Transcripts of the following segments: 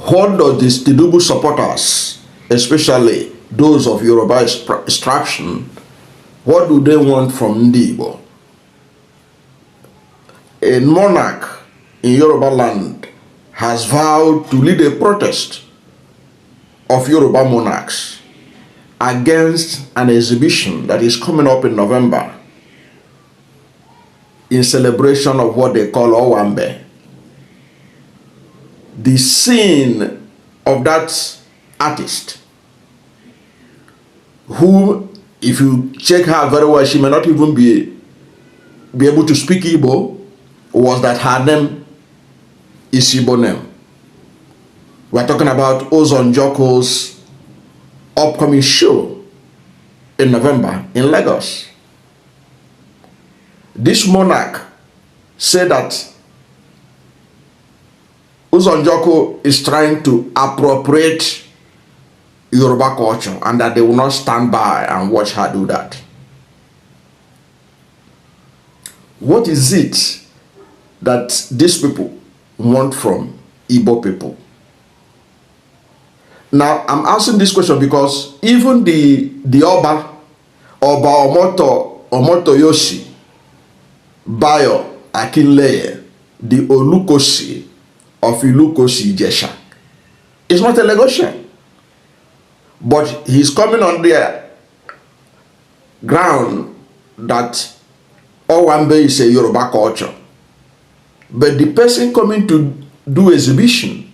what does this Tinubu supporters, especially those of Yoruba extraction, what do they want from Igbo? A monarch in Yoruba land has vowed to lead a protest of Yoruba monarchs against an exhibition that is coming up in November in celebration of what they call Owambe. The scene of that artist, who, if you check her very well, she may not even be able to speak Igbo, was that her name is Igbo name. We're talking about Uzo Njoku's upcoming show in November in Lagos. This monarch said that Uzo Njoku is trying to appropriate Yoruba culture and that they will not stand by and watch her do that. What is it that these people want from Igbo people? Now, I'm asking this question because even the Oba Omotooyosi Bayo Akinleye, the Olukosi of Ilukosi Jesha, is not a Lagosian. But he's coming on the ground that Owambe is a Yoruba culture. But the person coming to do exhibition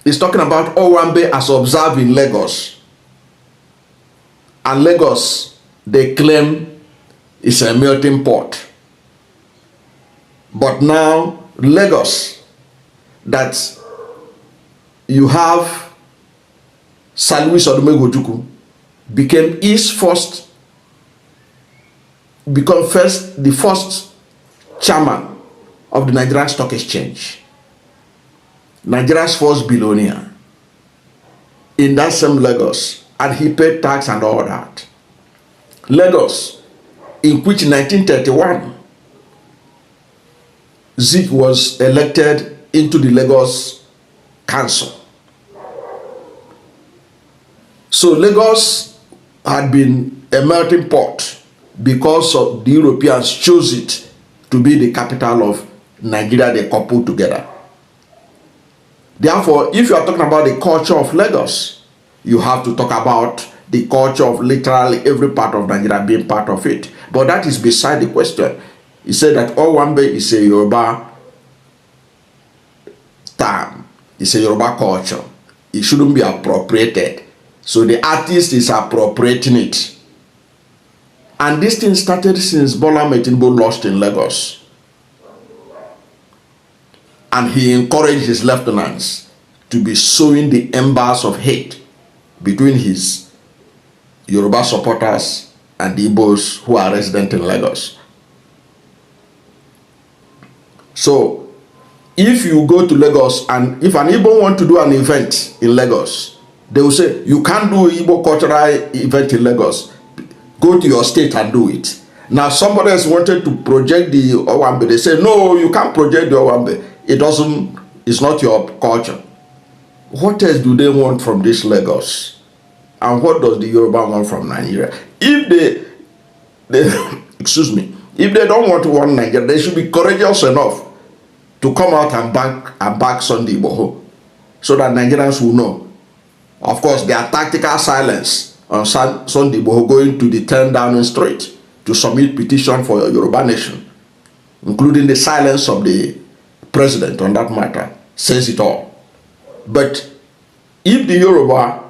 is talking about Owambe as observed in Lagos. And Lagos, they claim, is a melting pot. But now, Lagos, that you have Saluis Odumegojuku became the first chairman of the Nigerian Stock Exchange, Nigeria's first billionaire in that same Lagos, and he paid tax and all that. Lagos, in which in 1931 Zik was elected into the Lagos Council. So Lagos had been a melting pot because of the Europeans chose it to be the capital of Nigeria. They coupled together. Therefore, if you are talking about the culture of Lagos, you have to talk about the culture of literally every part of Nigeria being part of it. But that is beside the question. He said that Owambe is a Yoruba term. It's a Yoruba culture. It shouldn't be appropriated. So the artist is appropriating it. And this thing started since Bola Metinbo lost in Lagos. And he encouraged his lieutenants to be sowing the embers of hate between his Yoruba supporters and the Igbos who are resident in Lagos. So, if you go to Lagos and if an Igbo want to do an event in Lagos, they will say, you can't do Igbo cultural event in Lagos. Go to your state and do it. Now, somebody else wanted to project the Owambe. They say, no, you can't project the Owambe. It's not your culture. What else do they want from this Lagos? And what does the Yoruba want from Nigeria? If they excuse me, if they don't want to want Nigeria, they should be courageous enough to come out and back Sunday Igboho so that Nigerians will know. Of course, their tactical silence on Sunday Igboho going to the 10 Downing Street to submit petition for a Yoruba nation, including the silence of the president on that matter, says it all. But if the Yoruba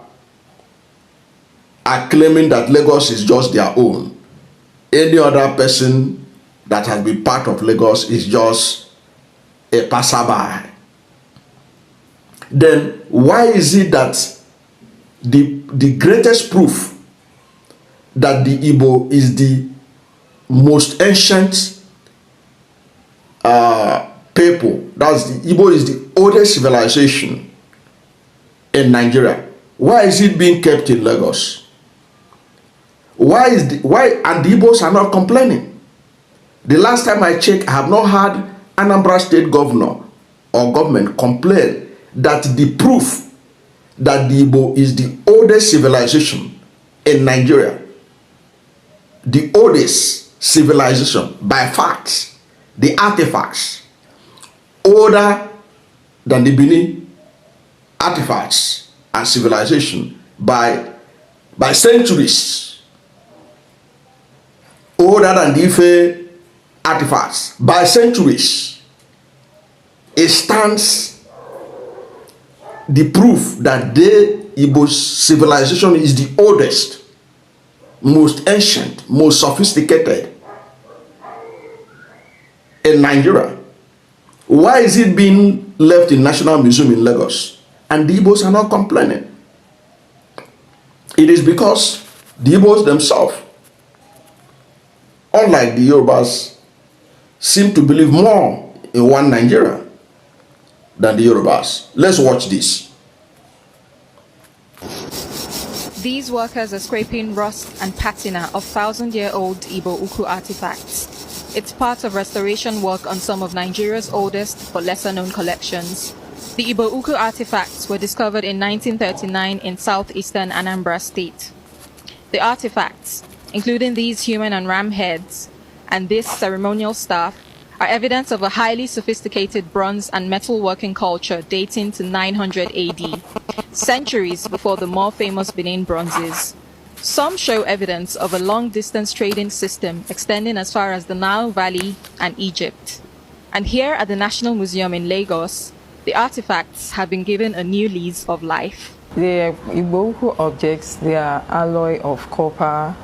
are claiming that Lagos is just their own, any other person that has been part of Lagos is just a passerby, then why is it that the greatest proof that the Igbo is the most ancient people, that's the Igbo is the oldest civilization in Nigeria, why is it being kept in Lagos? Why and the Igbos are not complaining? The last time I checked, I have not heard Anambra State governor or government complain that the proof that the Igbo is the oldest civilization in Nigeria, the oldest civilization by facts, the artifacts, older than the Benin artifacts and civilization by centuries, older than the Ife artifacts by centuries. It stands the proof that the Igbo civilization is the oldest, most ancient, most sophisticated in Nigeria. Why is it being left in National Museum in Lagos and the Igbos are not complaining? It is because the Igbos themselves, unlike the Yorubas, seem to believe more in one Nigeria than the Yorubas. Let's watch this. These workers are scraping rust and patina of 1,000-year-old Igbo-Ukwu artifacts. It's part of restoration work on some of Nigeria's oldest but lesser-known collections. The Igbo-Ukwu artifacts were discovered in 1939 in southeastern Anambra State. The artifacts, including these human and ram heads and this ceremonial staff, are evidence of a highly sophisticated bronze and metal working culture dating to 900 AD, centuries before the more famous Benin bronzes. Some show evidence of a long-distance trading system extending as far as the Nile Valley and Egypt. And here at the National Museum in Lagos, the artifacts have been given a new lease of life. The Igbo-Ukwu objects, they are alloy of copper,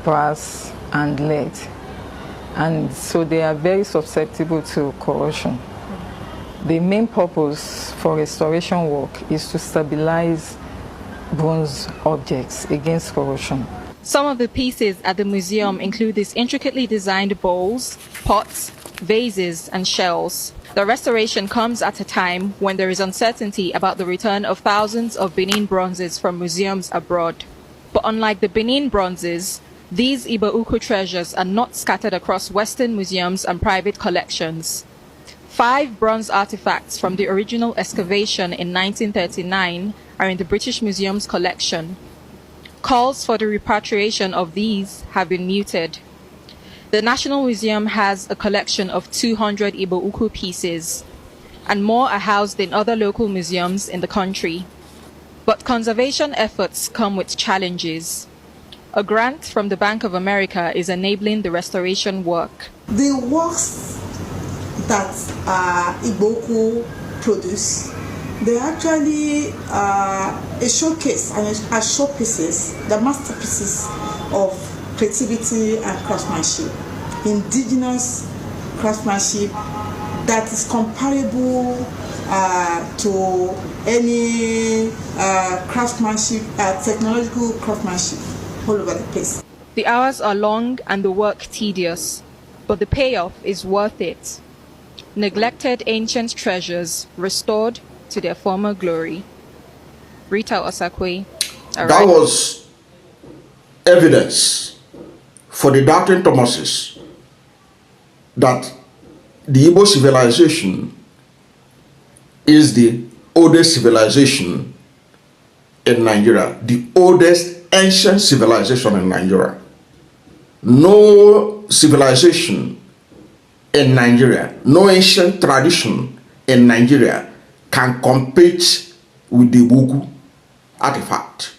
brass, and lead. And so they are very susceptible to corrosion. The main purpose for restoration work is to stabilize bronze objects against corrosion. Some of the pieces at the museum include these intricately designed bowls, pots, vases, and shells. The restoration comes at a time when there is uncertainty about the return of thousands of Benin bronzes from museums abroad. But unlike the Benin bronzes, these Igbo-Ukwu treasures are not scattered across Western museums and private collections. 5 bronze artifacts from the original excavation in 1939 are in the British Museum's collection. Calls for the repatriation of these have been muted. The National Museum has a collection of 200 Igbo-Ukwu pieces, and more are housed in other local museums in the country. But conservation efforts come with challenges. A grant from the Bank of America is enabling the restoration work. The works that Igbo-Ukwu produce, they actually a showcase and are showpieces, the masterpieces of creativity and craftsmanship, indigenous craftsmanship that is comparable to any craftsmanship, technological craftsmanship all over the place. The hours are long and the work tedious, but the payoff is worth it. Neglected ancient treasures restored to their former glory. Rita Osakwe. That was evidence for the doubting Thomases that the Igbo civilization is the oldest civilization in Nigeria, the oldest ancient civilization in Nigeria. No civilization in Nigeria, no ancient tradition in Nigeria can compete with the Igbo-Ukwu artifact.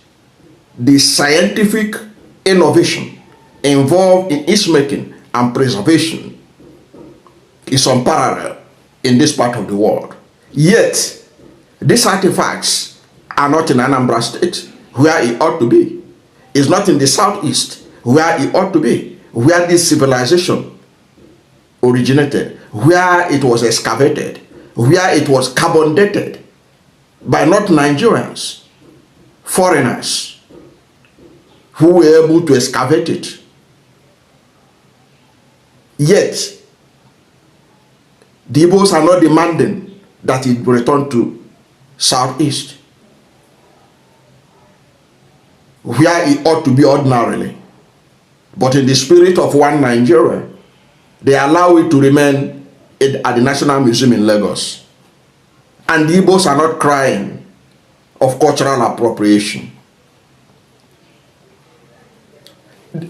The scientific innovation involved in its making and preservation is unparalleled in this part of the world. Yet, these artifacts are not in Anambra State, where it ought to be. It's not in the southeast, where it ought to be, where this civilization originated, where it was excavated, where it was carbon dated by not Nigerians, foreigners who were able to excavate it. Yet, the Igbos are not demanding that it return to southeast, where it ought to be ordinarily. But in the spirit of one Nigeria, they allow it to remain at the National Museum in Lagos. And the Igbos are not crying of cultural appropriation.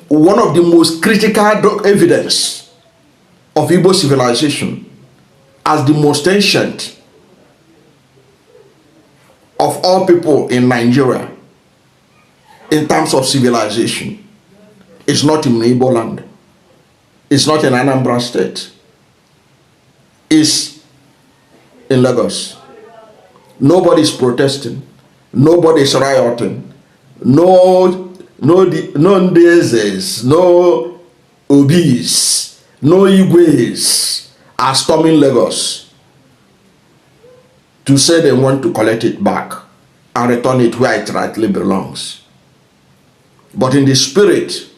One of the most critical evidence of Igbo civilization as the most ancient of all people in Nigeria in terms of civilization is not in Igbo land. It's not in Anambra State. It's in Lagos. Nobody is protesting. Nobody is rioting. No Ndezes, no Obis, no Igwes are storming Lagos to say they want to collect it back and return it where it rightly belongs. But in the spirit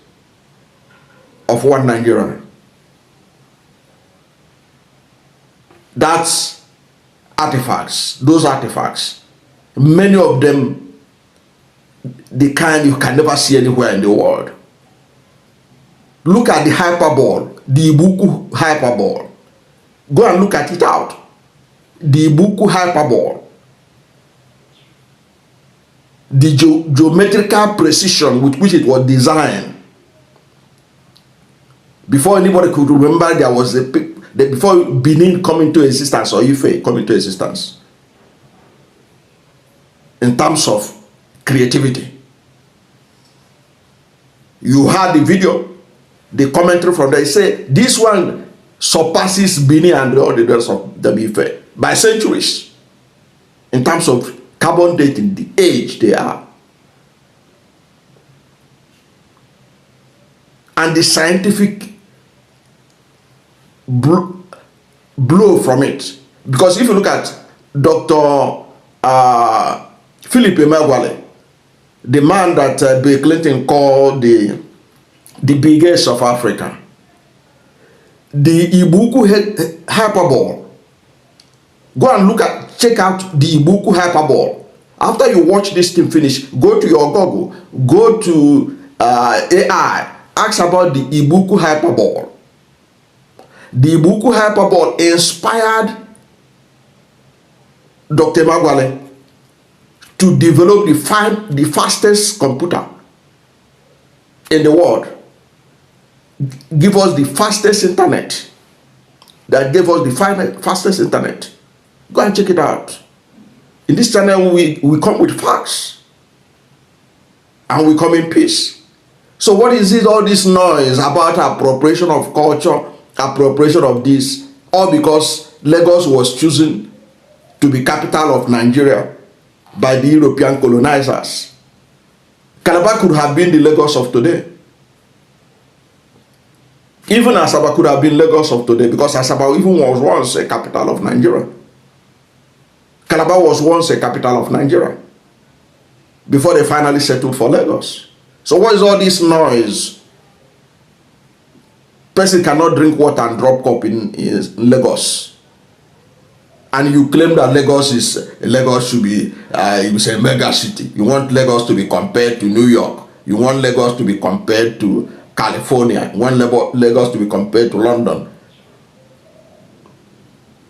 of one Nigeria, that's artifacts, those artifacts, many of them, the kind you can never see anywhere in the world. Look at the hyperbole, the Igbo-Ukwu hyperbole. Go and look at it out. The Igbo-Ukwu hyperbole. The geometrical precision with which it was designed. Before anybody could remember, there was before Benin coming to existence or Ife coming to existence. In terms of creativity. You heard the video, the commentary from there, say this one surpasses Benin and all the rest of the Ife by centuries in terms of carbon dating, the age they are. And the scientific blow from it. Because if you look at Dr. Philip Emeagwali, the man that Bill Clinton called the biggest of Africa, the Igbo-Ukwu hyperbole. Go and check out the Igbo-Ukwu hyperbole. After you watch this thing finish, go to your Google, go to AI, ask about the Igbo-Ukwu hyperbole. The Igbo-Ukwu hyperbole inspired Dr. Emeagwali to develop the fastest computer in the world. Give us the fastest internet. That gave us the fastest internet. Go and check it out. In this channel, we come with facts. And we come in peace. So what is it, all this noise about appropriation of culture, appropriation of this? All because Lagos was chosen to be capital of Nigeria by the European colonizers. Calabar could have been the Lagos of today. Even Asaba could have been Lagos of today, because Asaba even was once a capital of Nigeria. Calabar was once a capital of Nigeria before they finally settled for Lagos. So what is all this noise? Person cannot drink water and drop cup in Lagos. And you claim that Lagos should be a mega city. You want Lagos to be compared to New York. You want Lagos to be compared to California. You want Lagos to be compared to London.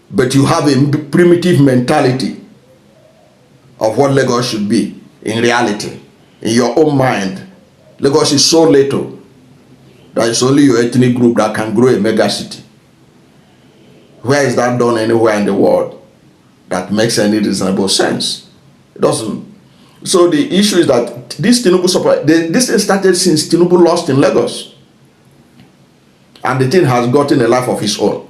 But you have a primitive mentality of what Lagos should be in reality. In your own mind, Lagos is so little that it's only your ethnic group that can grow a mega city. Where is that done anywhere in the world that makes any reasonable sense? It doesn't. So the issue is that this Tinubu support, this thing started since Tinubu lost in Lagos. And the thing has gotten a life of its own.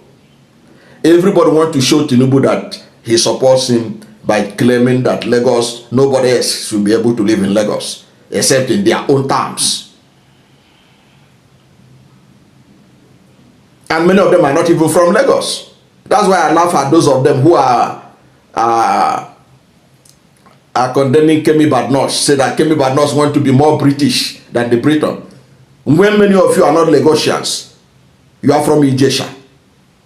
Everybody wants to show Tinubu that he supports him by claiming that Lagos, nobody else should be able to live in Lagos, except in their own terms. And many of them are not even from Lagos. That's why I laugh at those of them who are condemning Kemi Badnoch, say that Kemi Badnoch want to be more British than the Briton. When many of you are not Lagosians, you are from Ijesha,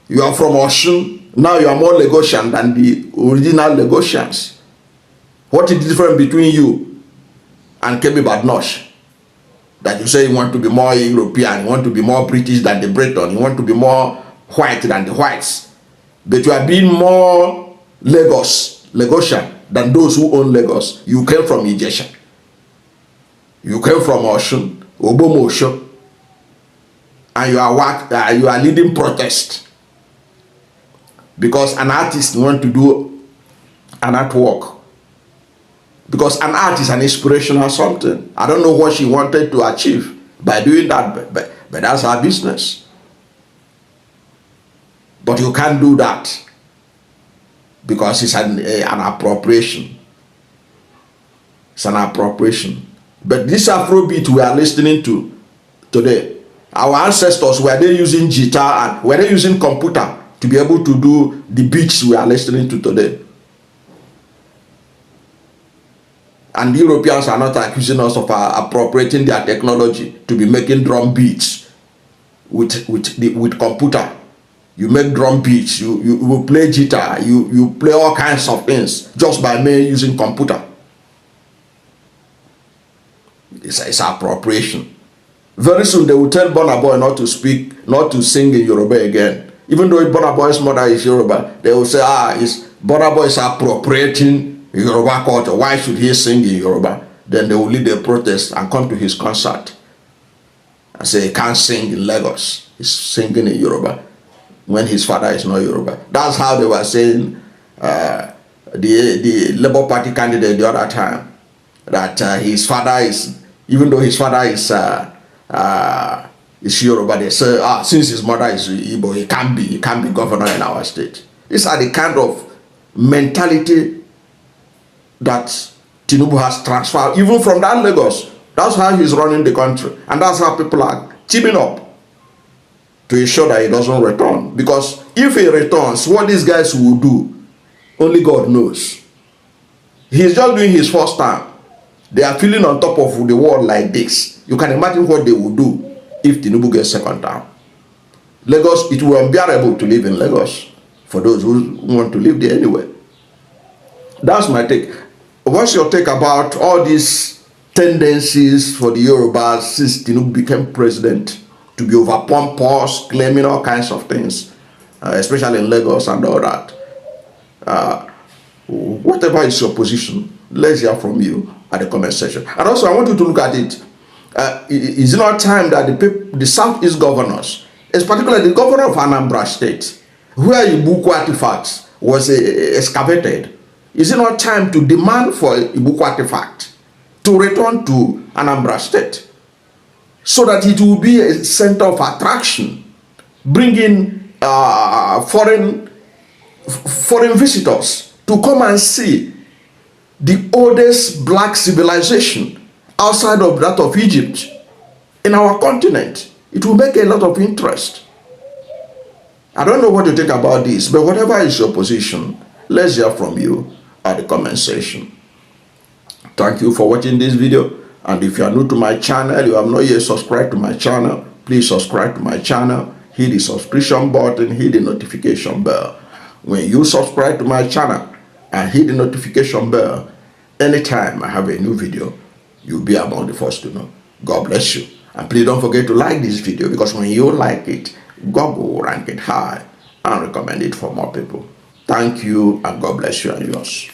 you are from Osun, now you are more Lagosian than the original Lagosians. What is the difference between you and Kemi Badnoch? That you say you want to be more European, you want to be more British than the Briton, you want to be more white than the whites. But you are being more Lagos Lagosian, than those who own Lagos. You came from Ijesha. You came from Oshun, Obomosho, and you are leading protest because an artist want to do an artwork. Because an art is an inspirational something. I don't know what she wanted to achieve by doing that, but that's her business. But you can't do that because it's an appropriation. It's an appropriation. But this Afrobeat we are listening to today, our ancestors, were they using guitar and were they using computer to be able to do the beats we are listening to today? And the Europeans are not accusing us of appropriating their technology to be making drum beats with computer. You make drum beats, you play guitar, you play all kinds of things just by me using computer. It's appropriation. Very soon they will tell Burna Boy not to sing in Yoruba again. Even though Burna Boy's mother is Yoruba, they will say, Burna Boy is appropriating Yoruba culture. Why should he sing in Yoruba? Then they will lead a protest and come to his concert and say he can't sing in Lagos. He's singing in Yoruba when his father is not Yoruba. That's how they were saying the Labour Party candidate the other time, that his father is, even though his father is Yoruba, they say, since his mother is Igbo, he can't be governor in our state. These are the kind of mentality that Tinubu has transferred, even from that Lagos. That's how he's running the country, and that's how people are teaming up to ensure that he doesn't return. Because if he returns, what these guys will do, only God knows. He's just doing his first time. They are feeling on top of the world like this. You can imagine what they will do if Tinubu gets second time. Lagos, it will be unbearable to live in Lagos for those who want to live there anyway. That's my take. What's your take about all these tendencies for the Yorubas since Tinubu became president to be over pompous, claiming all kinds of things, especially in Lagos and all that? Whatever is your position, let's hear from you at the comment section. And also, I want you to look at it. Is it not time that the Southeast governors, particularly the governor of Anambra State, where Igbo-Ukwu artifacts was excavated, is it not time to demand for Igbo-Ukwu artifact to return to Anambra State so that it will be a center of attraction, bringing foreign visitors to come and see the oldest black civilization outside of that of Egypt in our continent? It will make a lot of interest. I don't know what you think about this, but whatever is your position, let's hear from you at the comment section. Thank you for watching this video, and if you are new to my channel, you have not yet subscribed to my channel, please subscribe to my channel, hit the subscription button, hit the notification bell. When you subscribe to my channel and hit the notification bell, anytime I have a new video, you'll be among the first to know. God bless you. And please don't forget to like this video, because when you like it, God will rank it high and recommend it for more people. Thank you, and God bless you and yours.